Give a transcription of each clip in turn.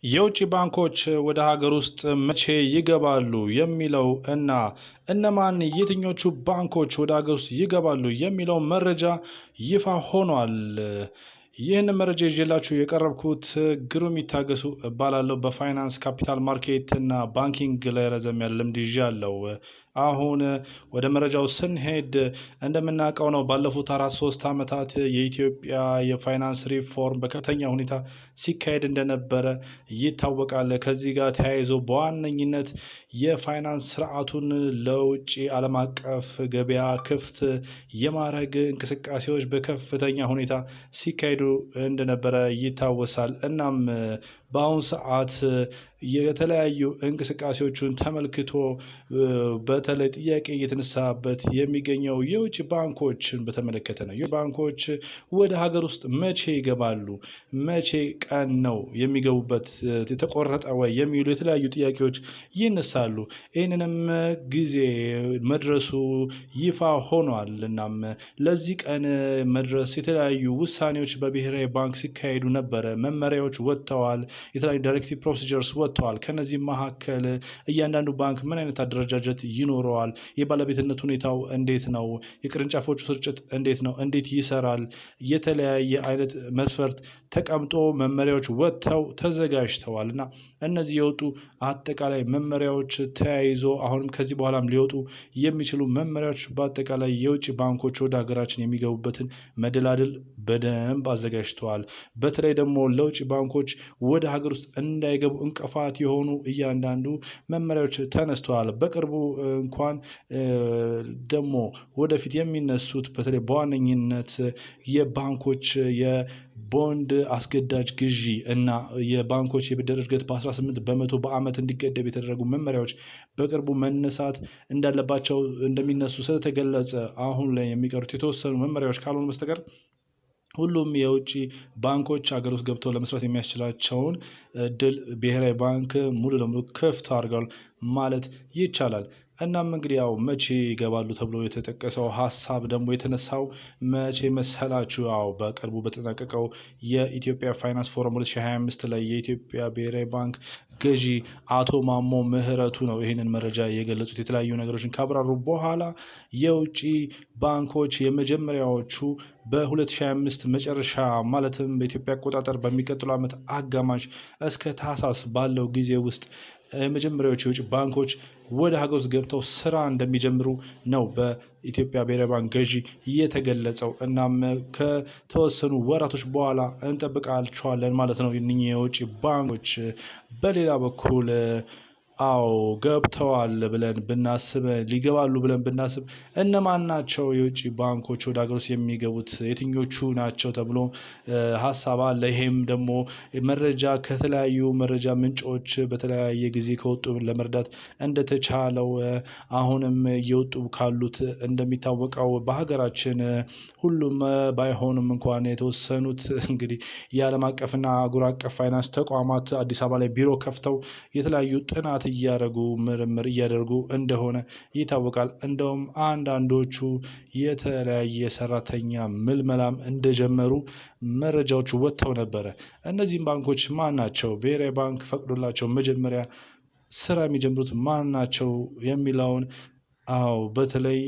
የውጭ ባንኮች ወደ ሀገር ውስጥ መቼ ይገባሉ የሚለው እና እነማን የትኞቹ ባንኮች ወደ ሀገር ውስጥ ይገባሉ የሚለው መረጃ ይፋ ሆኗል። ይህን መረጃ ይዤላችሁ የቀረብኩት ግሩም ይታገሱ እባላለሁ። በፋይናንስ ካፒታል ማርኬት እና ባንኪንግ ላይ ረዘም ያለ ልምድ ይዣለሁ። አሁን ወደ መረጃው ስንሄድ እንደምናውቀው ነው ባለፉት 4-3 ዓመታት የኢትዮጵያ የፋይናንስ ሪፎርም በከፍተኛ ሁኔታ ሲካሄድ እንደነበረ ይታወቃል። ከዚህ ጋር ተያይዞ በዋነኝነት የፋይናንስ ስርዓቱን ለውጭ ዓለም አቀፍ ገበያ ክፍት የማድረግ እንቅስቃሴዎች በከፍተኛ ሁኔታ ሲካሄዱ እንደነበረ ይታወሳል። እናም በአሁኑ ሰዓት የተለያዩ እንቅስቃሴዎችን ተመልክቶ በተለይ ጥያቄ እየተነሳበት የሚገኘው የውጭ ባንኮችን በተመለከተ ነው። የውጭ ባንኮች ወደ ሀገር ውስጥ መቼ ይገባሉ? መቼ ቀን ነው የሚገቡበት የተቆረጠ ወይ የሚሉ የተለያዩ ጥያቄዎች ይነሳሉ። ይህንንም ጊዜ መድረሱ ይፋ ሆኗል። እናም ለዚህ ቀን መድረስ የተለያዩ ውሳኔዎች በብሔራዊ ባንክ ሲካሄዱ ነበረ። መመሪያዎች ወጥተዋል። የተለያዩ ዳይሬክቲቭ ፕሮሲጀርስ ወጥተዋል። ከነዚህ መካከል እያንዳንዱ ባንክ ምን አይነት አደረጃጀት ይኖረዋል? የባለቤትነት ሁኔታው እንዴት ነው? የቅርንጫፎቹ ስርጭት እንዴት ነው? እንዴት ይሰራል? የተለያየ አይነት መስፈርት ተቀምጦ መመሪያዎች ወጥተው ተዘጋጅተዋል እና እነዚህ የወጡ አጠቃላይ መመሪያዎች ተያይዞ አሁንም ከዚህ በኋላም ሊወጡ የሚችሉ መመሪያዎች በአጠቃላይ የውጭ ባንኮች ወደ ሀገራችን የሚገቡበትን መደላድል በደንብ አዘጋጅተዋል። በተለይ ደግሞ ለውጭ ባንኮች ወደ ሀገር ውስጥ እንዳይገቡ እንቅፋት የሆኑ እያንዳንዱ መመሪያዎች ተነስተዋል። በቅርቡ እንኳን ደግሞ ወደፊት የሚነሱት በተለይ በዋነኝነት የባንኮች የቦንድ አስገዳጅ ግዢ እና የባንኮች የብድር እድገት በ18 በመቶ በአመት እንዲገደብ የተደረጉ መመሪያዎች በቅርቡ መነሳት እንዳለባቸው እንደሚነሱ ስለተገለጸ አሁን ላይ የሚቀሩት የተወሰኑ መመሪያዎች ካልሆኑ በስተቀር ሁሉም የውጭ ባንኮች ሀገር ውስጥ ገብተው ለመስራት የሚያስችላቸውን እድል ብሔራዊ ባንክ ሙሉ ለሙሉ ክፍት አድርጓል ማለት ይቻላል። እናም እንግዲህ ያው መቼ ይገባሉ ተብሎ የተጠቀሰው ሀሳብ ደግሞ የተነሳው መቼ መሰላችሁ? ያው በቅርቡ በተጠናቀቀው የኢትዮጵያ ፋይናንስ ፎረም 2025 ላይ የኢትዮጵያ ብሔራዊ ባንክ ገዢ አቶ ማሞ ምህረቱ ነው ይህንን መረጃ የገለጹት። የተለያዩ ነገሮችን ካብራሩ በኋላ የውጭ ባንኮች የመጀመሪያዎቹ በ2025 መጨረሻ ማለትም በኢትዮጵያ አቆጣጠር በሚቀጥለው ዓመት አጋማሽ እስከ ታህሳስ ባለው ጊዜ ውስጥ የመጀመሪያዎቹ የውጭ ባንኮች ወደ ሀገር ውስጥ ገብተው ስራ እንደሚጀምሩ ነው በኢትዮጵያ ብሔራዊ ባንክ ገዢ የተገለጸው። እናም ከተወሰኑ ወራቶች በኋላ እንጠብቃቸዋለን ማለት ነው እነኚህ የውጭ ባንኮች። በሌላ በኩል አዎ ገብተዋል ብለን ብናስብ ሊገባሉ ብለን ብናስብ እነማን ናቸው የውጭ ባንኮች ወደ ሀገር ውስጥ የሚገቡት የትኞቹ ናቸው ተብሎ ሀሳብ አለ። ይሄም ደግሞ መረጃ ከተለያዩ መረጃ ምንጮች በተለያየ ጊዜ ከወጡ ለመርዳት እንደተቻለው አሁንም እየወጡ ካሉት እንደሚታወቀው በሀገራችን ሁሉም ባይሆንም እንኳን የተወሰኑት እንግዲህ የዓለም አቀፍና አህጉር አቀፍ ፋይናንስ ተቋማት አዲስ አበባ ላይ ቢሮ ከፍተው የተለያዩ ጥናት እያደረጉ ምርምር እያደረጉ እንደሆነ ይታወቃል። እንደውም አንዳንዶቹ የተለያየ ሰራተኛ ምልመላም እንደጀመሩ መረጃዎች ወጥተው ነበረ። እነዚህም ባንኮች ማን ናቸው? ብሔራዊ ባንክ ፈቅዶላቸው መጀመሪያ ስራ የሚጀምሩት ማን ናቸው የሚለውን በተለይ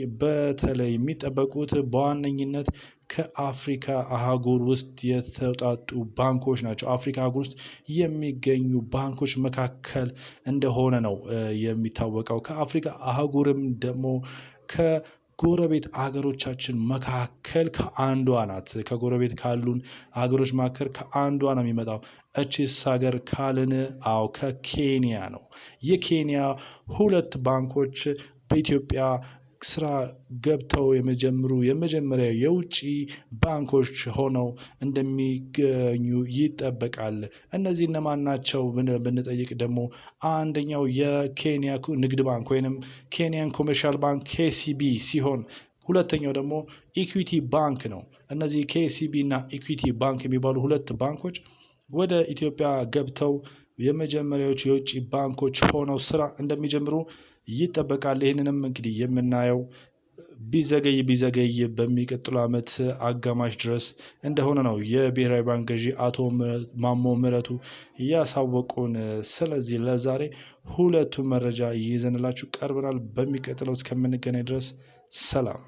የሚጠበቁት በዋነኝነት ከአፍሪካ አህጉር ውስጥ የተውጣጡ ባንኮች ናቸው። አፍሪካ አህጉር ውስጥ የሚገኙ ባንኮች መካከል እንደሆነ ነው የሚታወቀው። ከአፍሪካ አህጉርም ደግሞ ከጎረቤት አገሮቻችን መካከል ከአንዷ ናት። ከጎረቤት ካሉን አገሮች መካከል ከአንዷ ነው የሚመጣው። እቺስ ሀገር ካልን ከኬንያ ነው። የኬንያ ሁለት ባንኮች በኢትዮጵያ ስራ ገብተው የመጀመሪያ የውጭ ባንኮች ሆነው እንደሚገኙ ይጠበቃል። እነዚህ እነማን ናቸው ብንጠይቅ ደግሞ አንደኛው የኬንያ ንግድ ባንክ ወይንም ኬንያን ኮመርሻል ባንክ KCB ሲሆን ሁለተኛው ደግሞ ኢኩዊቲ ባንክ ነው። እነዚህ KCB እና ኢኩዊቲ ባንክ የሚባሉ ሁለት ባንኮች ወደ ኢትዮጵያ ገብተው የመጀመሪያዎቹ የውጭ ባንኮች ሆነው ስራ እንደሚጀምሩ ይጠበቃል። ይህንንም እንግዲህ የምናየው ቢዘገይ በሚቀጥለው ዓመት አጋማሽ ድረስ እንደሆነ ነው የብሔራዊ ባንክ ገዢ አቶ ማሞ ምህረቱ ያሳወቁን። ስለዚህ ለዛሬ ሁለቱም መረጃ ይዘንላችሁ ቀርበናል። በሚቀጥለው እስከምንገናኝ ድረስ ሰላም።